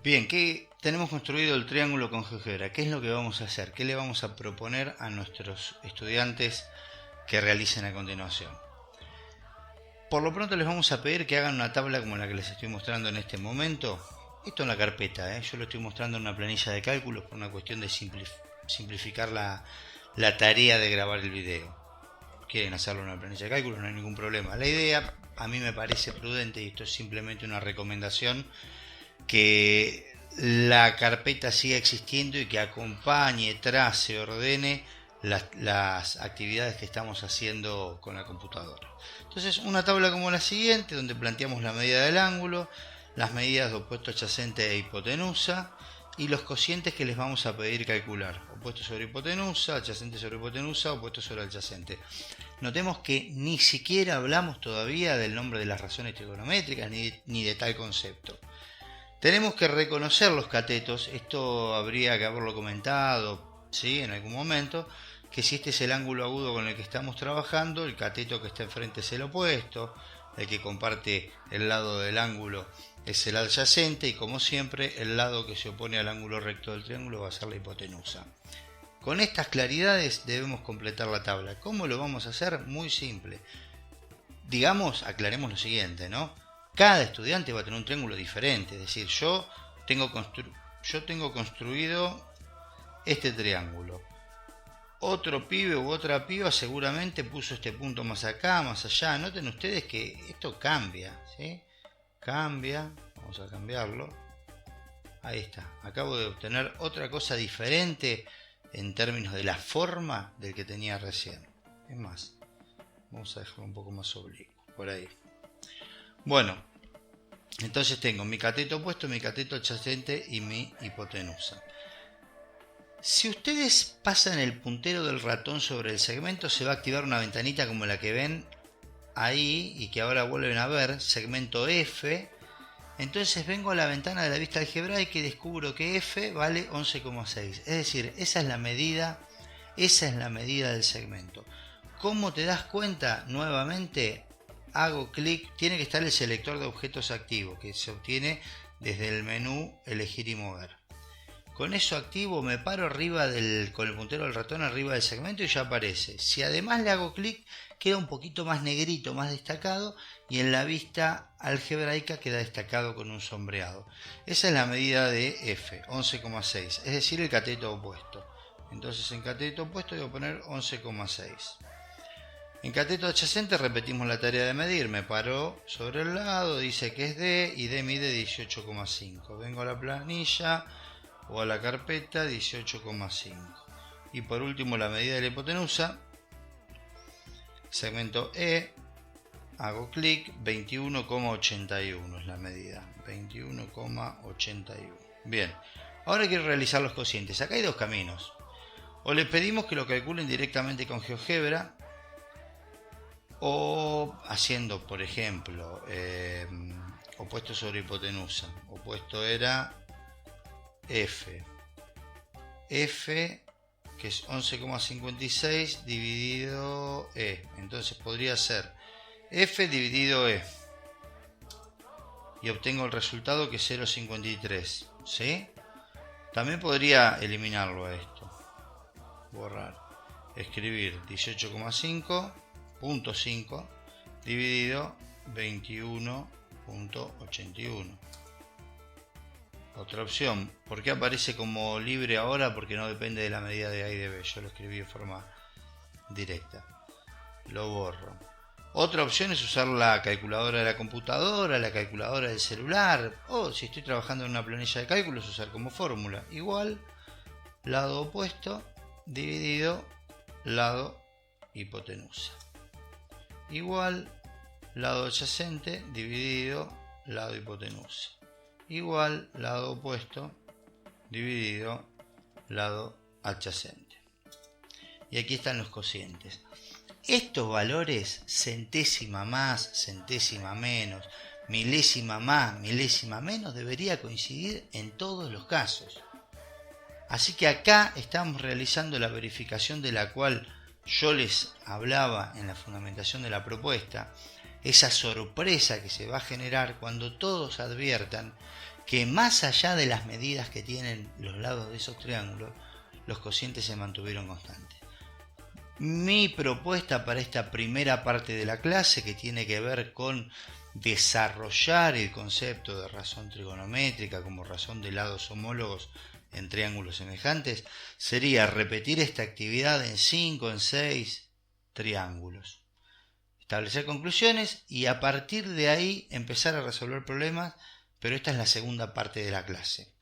Bien, ¿qué tenemos construido el triángulo con GeoGebra? ¿Qué es lo que vamos a hacer? ¿Qué le vamos a proponer a nuestros estudiantes que realicen a continuación? Por lo pronto les vamos a pedir que hagan una tabla como la que les estoy mostrando en este momento. Esto en la carpeta, yo lo estoy mostrando en una planilla de cálculos por una cuestión de simplificar la tarea de grabar el video. Quieren hacerlo en una planilla de cálculos, no hay ningún problema. La idea a mí me parece prudente, y esto es simplemente una recomendación, que la carpeta siga existiendo y que acompañe, trace, ordene las actividades que estamos haciendo con la computadora. Entonces, una tabla como la siguiente, donde planteamos la medida del ángulo, las medidas de opuesto adyacente e hipotenusa y los cocientes que les vamos a pedir calcular: opuesto sobre hipotenusa, adyacente sobre hipotenusa, opuesto sobre adyacente. Notemos que ni siquiera hablamos todavía del nombre de las razones trigonométricas ni de tal concepto. Tenemos que reconocer los catetos. Esto habría que haberlo comentado, ¿sí?, en algún momento, que si este es el ángulo agudo con el que estamos trabajando, el cateto que está enfrente es el opuesto, el que comparte el lado del ángulo es el adyacente, y como siempre el lado que se opone al ángulo recto del triángulo va a ser la hipotenusa. Con estas claridades debemos completar la tabla. ¿Cómo lo vamos a hacer? Muy simple. Digamos, aclaremos lo siguiente, ¿no? Cada estudiante va a tener un triángulo diferente. Es decir, yo tengo construido este triángulo. Otro pibe u otra piba seguramente puso este punto más acá, más allá. Noten ustedes que esto cambia, ¿sí? Cambia. Vamos a cambiarlo. Ahí está. Acabo de obtener otra cosa diferente en términos de la forma del que tenía recién. Es más, vamos a dejarlo un poco más oblicuo, por ahí. Bueno, entonces tengo mi cateto opuesto, mi cateto adyacente y mi hipotenusa. Si ustedes pasan el puntero del ratón sobre el segmento, se va a activar una ventanita como la que ven ahí y que ahora vuelven a ver, segmento F. Entonces vengo a la ventana de la vista algebraica y descubro que F vale 11,6. Es decir, esa es la medida del segmento. ¿Cómo te das cuenta? Nuevamente hago clic, tiene que estar el selector de objetos activo, que se obtiene desde el menú elegir y mover. Con eso activo me paro arriba con el puntero del ratón arriba del segmento y ya aparece. Si además le hago clic, queda un poquito más negrito, más destacado, y en la vista algebraica queda destacado con un sombreado. Esa es la medida de F, 11,6, es decir, el cateto opuesto. Entonces en cateto opuesto debo poner 11,6. En cateto adyacente repetimos la tarea de medir. Me paro sobre el lado, dice que es D y D mide 18,5. Vengo a la planilla o a la carpeta, 18,5. Y por último la medida de la hipotenusa, segmento E, hago clic, 21,81 es la medida, 21,81. Bien, ahora quiero realizar los cocientes. Acá hay dos caminos. O les pedimos que lo calculen directamente con GeoGebra, o haciendo, por ejemplo, opuesto sobre hipotenusa. Opuesto era F, que es 11,56 dividido E. Entonces podría ser F dividido E. Y obtengo el resultado que es 0,53. ¿Sí? También podría eliminarlo a esto. Borrar. Escribir 18,5.5 dividido 21,81. Otra opción. ¿Por qué aparece como libre ahora? Porque no depende de la medida de A y de B. Yo lo escribí de forma directa. Lo borro. Otra opción es usar la calculadora de la computadora, la calculadora del celular, o si estoy trabajando en una planilla de cálculos, usar como fórmula igual lado opuesto dividido lado hipotenusa. Igual lado adyacente dividido lado hipotenusa. Igual lado opuesto dividido lado adyacente. Y aquí están los cocientes. Estos valores, centésima más, centésima menos, milésima más, milésima menos, debería coincidir en todos los casos. Así que acá estamos realizando la verificación de la cual yo les hablaba en la fundamentación de la propuesta. Esa sorpresa que se va a generar cuando todos adviertan que más allá de las medidas que tienen los lados de esos triángulos, los cocientes se mantuvieron constantes. Mi propuesta para esta primera parte de la clase, que tiene que ver con desarrollar el concepto de razón trigonométrica como razón de lados homólogos en triángulos semejantes, sería repetir esta actividad en 5, en 6 triángulos, establecer conclusiones y a partir de ahí empezar a resolver problemas, pero esta es la segunda parte de la clase.